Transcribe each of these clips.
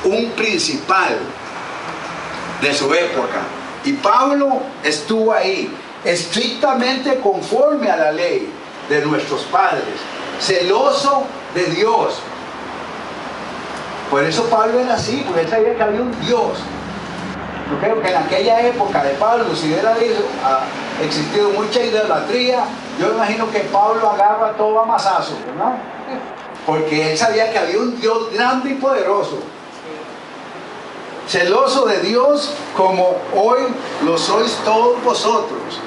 un principal de su época. Y Pablo estuvo ahí, estrictamente conforme a la ley de nuestros padres, celoso de Dios. Por eso Pablo era así, porque él sabía que había un Dios. Yo creo que en aquella época de Pablo, si hubiera existido mucha idolatría, yo imagino que Pablo agarra todo a mazazo, ¿no? Porque él sabía que había un Dios grande y poderoso. Celoso de Dios como hoy lo sois todos vosotros.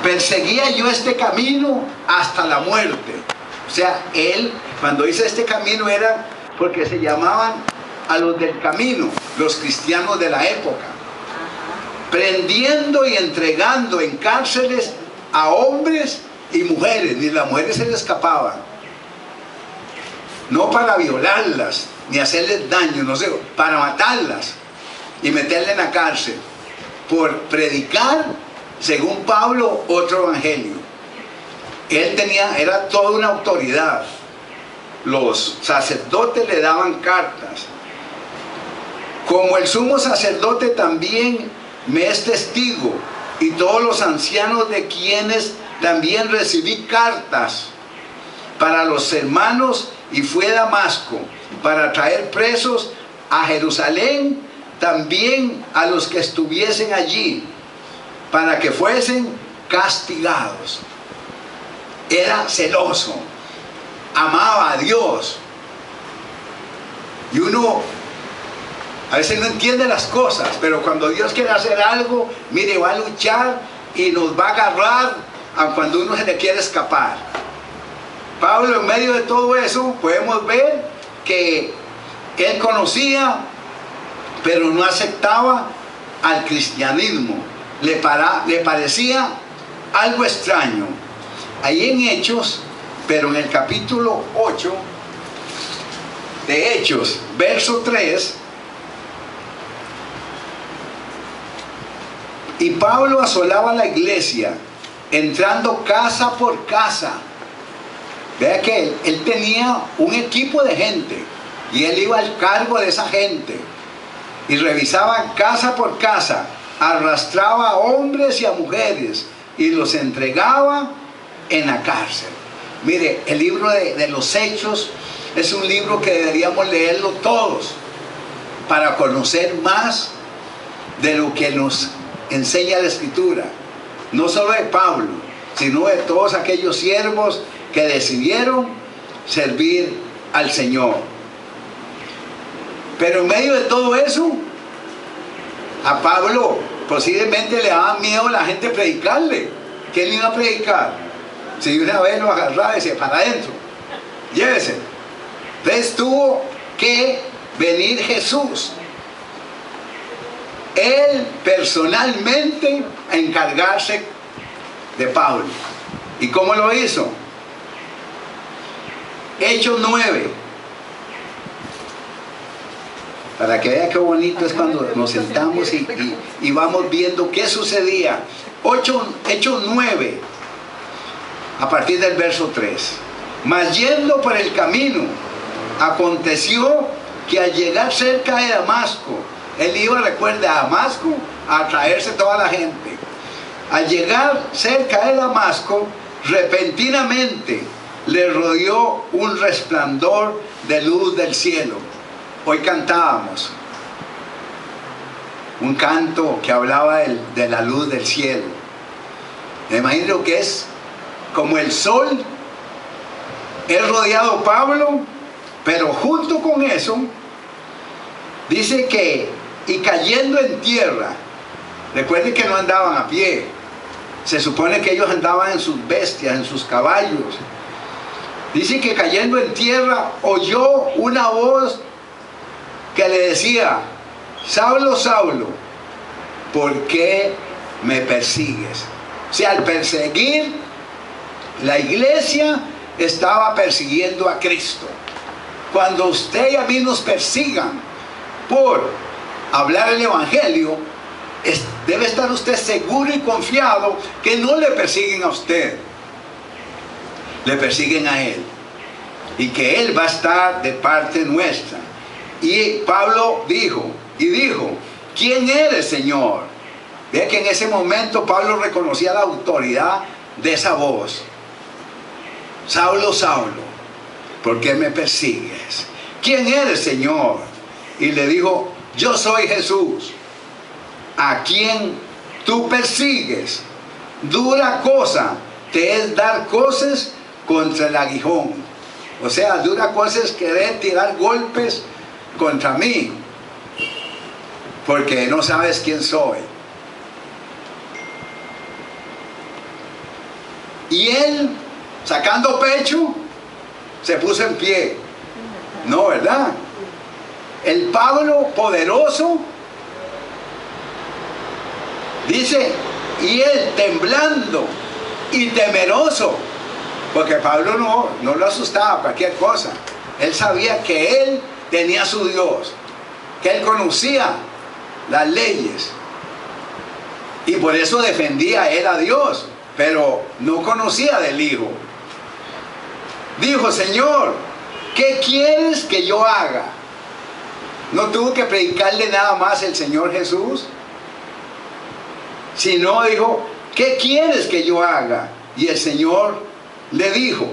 Perseguía yo este camino hasta la muerte. O sea, él, cuando dice este camino, era porque se llamaban a los del camino, los cristianos de la época, prendiendo y entregando en cárceles a hombres y mujeres. Ni las mujeres se les escapaban, no para violarlas ni hacerles daño, no sé, para matarlas y meterlas en la cárcel por predicar, según Pablo, otro evangelio. Él era toda una autoridad. Los sacerdotes le daban cartas. Como el sumo sacerdote también me es testigo, y todos los ancianos de quienes también recibí cartas para los hermanos, y fue a Damasco para traer presos a Jerusalén también a los que estuviesen allí, para que fuesen castigados. Era celoso, amaba a Dios. Y uno a veces no entiende las cosas, pero cuando Dios quiere hacer algo, mire, va a luchar y nos va a agarrar a cuando uno se le quiere escapar. Pablo, en medio de todo eso, podemos ver que él conocía, pero no aceptaba al cristianismo. Le parecía algo extraño. Ahí en Hechos, pero en el capítulo 8 de Hechos, verso 3, y Pablo asolaba la iglesia, entrando casa por casa. Vea que él tenía un equipo de gente, y él iba al cargo de esa gente, y revisaba casa por casa, arrastraba a hombres y a mujeres, y los entregaba en la cárcel. Mire, el libro de los Hechos es un libro que deberíamos leerlo todos, para conocer más de lo que nos enseña la Escritura, no solo de Pablo, sino de todos aquellos siervos que decidieron servir al Señor. Pero en medio de todo eso, a Pablo posiblemente le daba miedo a la gente predicarle. ¿Quién le iba a predicar? Si una vez lo agarraba y decía, para adentro, llévese. Entonces tuvo que venir Jesús, él personalmente, a encargarse de Pablo. ¿Y cómo lo hizo? Hechos 9. Para que vean qué bonito es cuando nos sentamos y vamos viendo qué sucedía. Hechos 9, a partir del verso 3. Mas yendo por el camino, aconteció que al llegar cerca de Damasco, él iba, recuerda, a Damasco a traerse toda la gente. Al llegar cerca de Damasco, repentinamente le rodeó un resplandor de luz del cielo. Hoy cantábamos un canto que hablaba de la luz del cielo. Me imagino que es como el sol. Él rodeado Pablo, pero junto con eso, dice que, y cayendo en tierra, recuerden que no andaban a pie, se supone que ellos andaban en sus bestias, en sus caballos. Dice que cayendo en tierra, oyó una voz que le decía, Saulo, Saulo, ¿por qué me persigues? O sea, al perseguir, la iglesia estaba persiguiendo a Cristo. Cuando usted y a mí nos persigan por hablar el evangelio, debe estar usted seguro y confiado que no le persiguen a usted, le persiguen a Él, y que Él va a estar de parte nuestra. Y Pablo dijo, ¿quién eres, Señor? Ve que en ese momento Pablo reconocía la autoridad de esa voz. Saulo, Saulo, ¿por qué me persigues? ¿Quién eres, Señor? Y le dijo, yo soy Jesús, a quien tú persigues. Dura cosa te es dar cosas contra el aguijón. O sea, dura cosa es querer tirar golpes contra mí, porque no sabes quién soy. Y él, sacando pecho, se puso en pie. No, ¿verdad? El Pablo poderoso dice, y él temblando y temeroso, porque Pablo no lo asustaba cualquier cosa. Él sabía que él tenía su Dios, que él conocía las leyes, y por eso defendía él a Dios, pero no conocía del Hijo. Dijo, Señor, ¿qué quieres que yo haga? No tuvo que predicarle nada más el Señor Jesús, sino dijo, ¿qué quieres que yo haga? Y el Señor le dijo,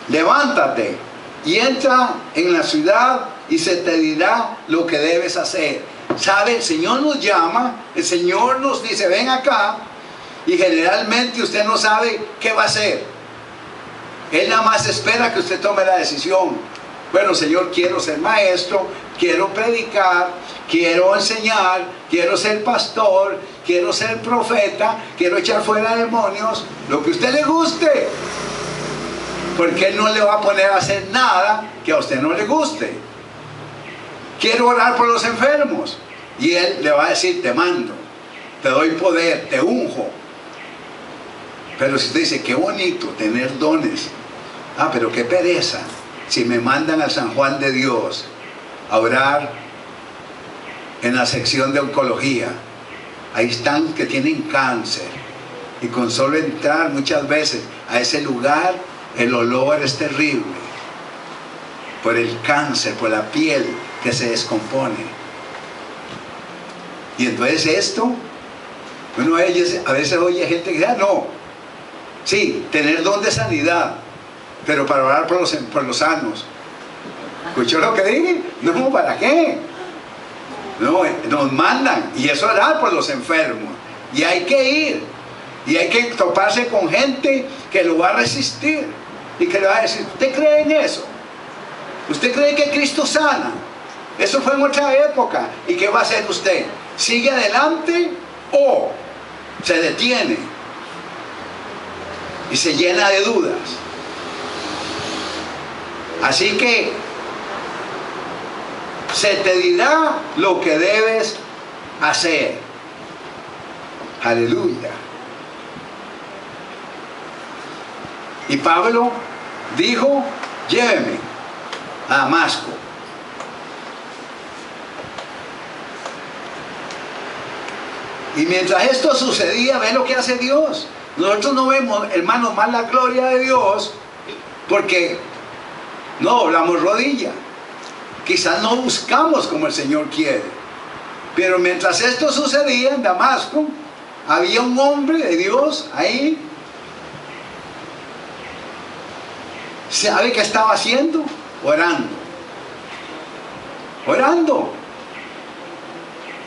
levántate y entra en la ciudad y se te dirá lo que debes hacer. ¿Sabe? El Señor nos llama, el Señor nos dice, ven acá, y generalmente usted no sabe qué va a hacer. Él nada más espera que usted tome la decisión. Bueno, Señor, quiero ser maestro, quiero predicar, quiero enseñar, quiero ser pastor, quiero ser profeta, quiero echar fuera demonios, lo que a usted le guste. Porque Él no le va a poner a hacer nada que a usted no le guste. Quiero orar por los enfermos, y Él le va a decir, te mando, te doy poder, te unjo. Pero si usted dice, qué bonito tener dones, pero qué pereza si me mandan al San Juan de Dios a orar en la sección de oncología. Ahí están que tienen cáncer, y con solo entrar muchas veces a ese lugar, el olor es terrible por el cáncer, por la piel que se descompone. Y entonces esto, uno a veces oye gente que dice, no, sí, tener don de sanidad, pero para orar por los sanos. ¿Escuchó lo que dije? No, ¿para qué? No, nos mandan, y es orar por los enfermos, y hay que ir, y hay que toparse con gente que lo va a resistir, y que le va a decir, ¿usted cree en eso? ¿Usted cree que Cristo sana? Eso fue en otra época. ¿Y qué va a hacer usted? ¿Sigue adelante o se detiene y se llena de dudas? Así que se te dirá lo que debes hacer. Aleluya. Y Pablo dijo, lléveme a Damasco. Y mientras esto sucedía, ve lo que hace Dios. Nosotros no vemos, hermanos, más la gloria de Dios, porque no doblamos rodilla. Quizás no buscamos como el Señor quiere. Pero mientras esto sucedía en Damasco, había un hombre de Dios ahí. ¿Sabe qué estaba haciendo? Orando. Orando.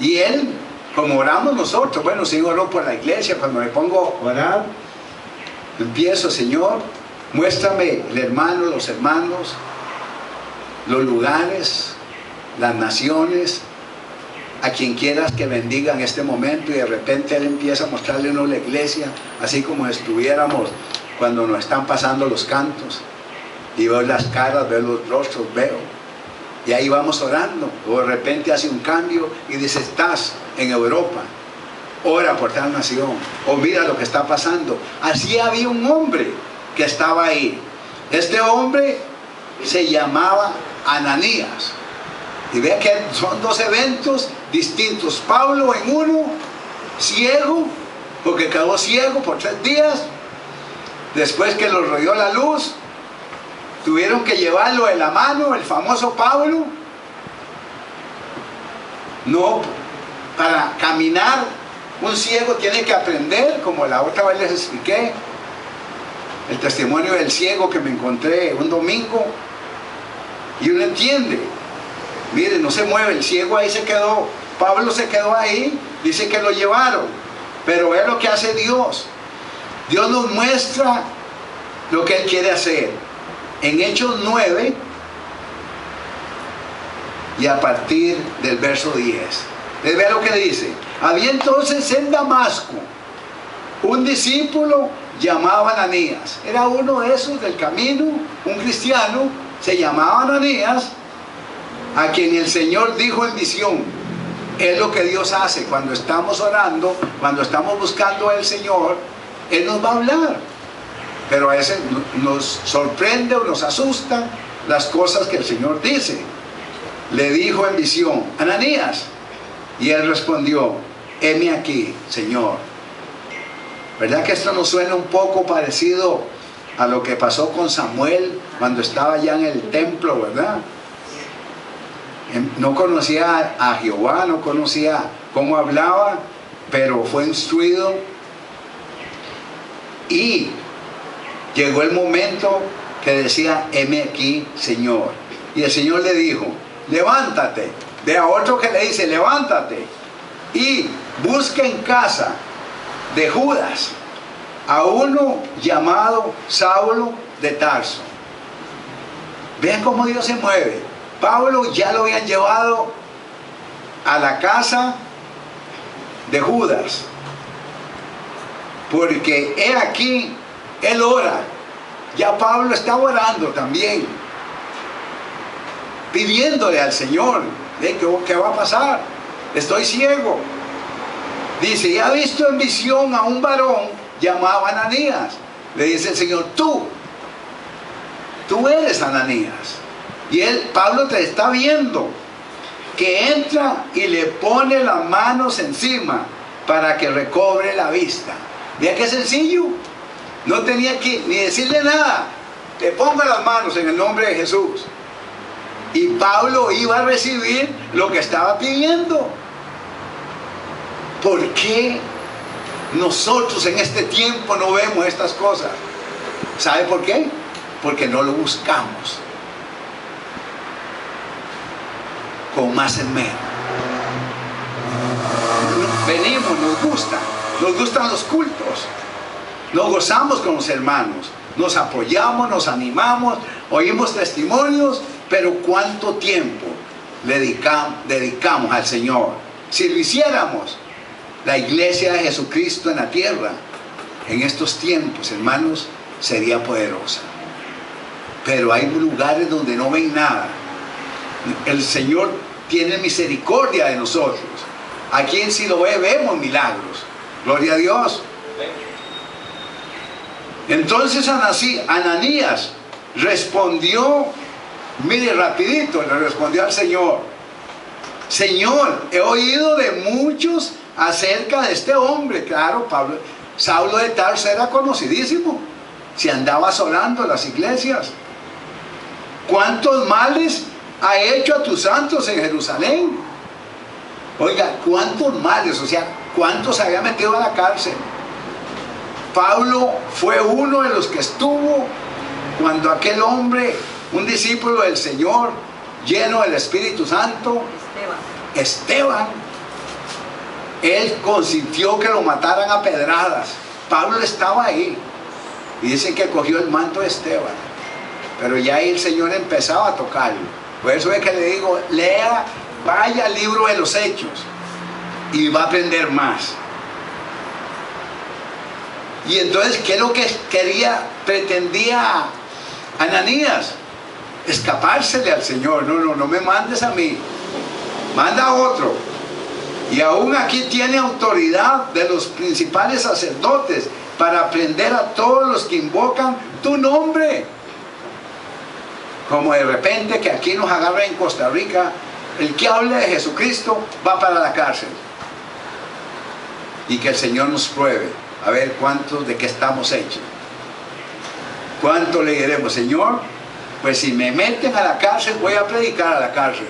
Y él, como oramos nosotros, bueno, sí oro por la iglesia, cuando me pongo a orar, empiezo, Señor, muéstrame el hermano, los hermanos, los lugares, las naciones, a quien quieras que bendiga en este momento. Y de repente Él empieza a mostrarle uno la iglesia, así como estuviéramos cuando nos están pasando los cantos, y veo las caras, veo los rostros, veo, y ahí vamos orando. O de repente hace un cambio y dice, estás en Europa, ora por tal nación, o mira lo que está pasando. Así había un hombre que estaba ahí. Este hombre se llamaba Ananías. Y vea que son dos eventos distintos. Pablo en uno, ciego, porque quedó ciego por 3 días. Después que lo rodeó la luz, Tuvieron que llevarlo de la mano, el famoso Pablo. No, para caminar, un ciego tiene que aprender, como la otra vez les expliqué, el testimonio del ciego que me encontré un domingo, y uno entiende, mire, no se mueve, el ciego ahí se quedó, Pablo se quedó ahí, dice que lo llevaron, pero es lo que hace Dios. Dios nos muestra lo que Él quiere hacer. En Hechos 9, y a partir del verso 10. Les vea lo que dice. Había entonces en Damasco un discípulo llamado Ananías. Era uno de esos del camino, un cristiano, se llamaba Ananías, a quien el Señor dijo en visión. Es lo que Dios hace cuando estamos orando, cuando estamos buscando al Señor, Él nos va a hablar. Pero a veces nos sorprende o nos asusta las cosas que el Señor dice. Le dijo en visión, Ananías, y él respondió, heme aquí, Señor. ¿Verdad que esto nos suena un poco parecido a lo que pasó con Samuel cuando estaba ya en el templo, verdad? No conocía a Jehová, no conocía cómo hablaba, pero fue instruido y llegó el momento que decía, heme aquí, Señor. Y el Señor le dijo, levántate. De a otro que le dice, levántate y busca en casa de Judas a uno llamado Saulo de Tarso. Vean cómo Dios se mueve. Pablo ya lo habían llevado a la casa de Judas, porque he aquí, él ora. Ya Pablo está orando también, pidiéndole al Señor, ¿qué va a pasar? Estoy ciego. Dice, y ha visto en visión a un varón llamado Ananías. Le dice el Señor, tú eres Ananías. Y Pablo te está viendo, que entra y le pone las manos encima para que recobre la vista. Vea qué sencillo. No tenía que ni decirle nada. Te pongo las manos en el nombre de Jesús. Y Pablo iba a recibir lo que estaba pidiendo. ¿Por qué nosotros en este tiempo no vemos estas cosas? ¿Sabe por qué? Porque no lo buscamos con más esmero. Venimos, nos gustan los cultos, nos gozamos con los hermanos, nos apoyamos, nos animamos, oímos testimonios, pero ¿cuánto tiempo dedicamos al Señor? Si lo hiciéramos, la iglesia de Jesucristo en la tierra, en estos tiempos, hermanos, sería poderosa. Pero hay lugares donde no ven nada. El Señor tiene misericordia de nosotros. Aquí en Siloé vemos milagros. Gloria a Dios. Entonces Ananías respondió, mire rapidito, le respondió al Señor: Señor, he oído de muchos acerca de este hombre. Claro, Saulo de Tarso era conocidísimo, se andaba asolando las iglesias. ¿Cuántos males ha hecho a tus santos en Jerusalén? Oiga, ¿cuántos males? O sea, ¿cuántos había metido a la cárcel? Pablo fue uno de los que estuvo cuando aquel hombre, un discípulo del Señor, lleno del Espíritu Santo, Esteban, él consintió que lo mataran a pedradas. Pablo estaba ahí y dicen que cogió el manto de Esteban, pero ya ahí el Señor empezaba a tocarlo. Por eso es que le digo, lea, vaya al libro de los Hechos y va a aprender más. Y entonces, ¿qué es lo que pretendía Ananías? Escapársele al Señor. No me mandes a mí, manda a otro. Y aún aquí tiene autoridad de los principales sacerdotes para prender a todos los que invocan tu nombre. Como de repente que aquí nos agarra en Costa Rica, el que hable de Jesucristo va para la cárcel. Y que el Señor nos pruebe, a ver cuántos de qué estamos hechos. ¿Cuánto le diremos, Señor? Pues si me meten a la cárcel, voy a predicar a la cárcel.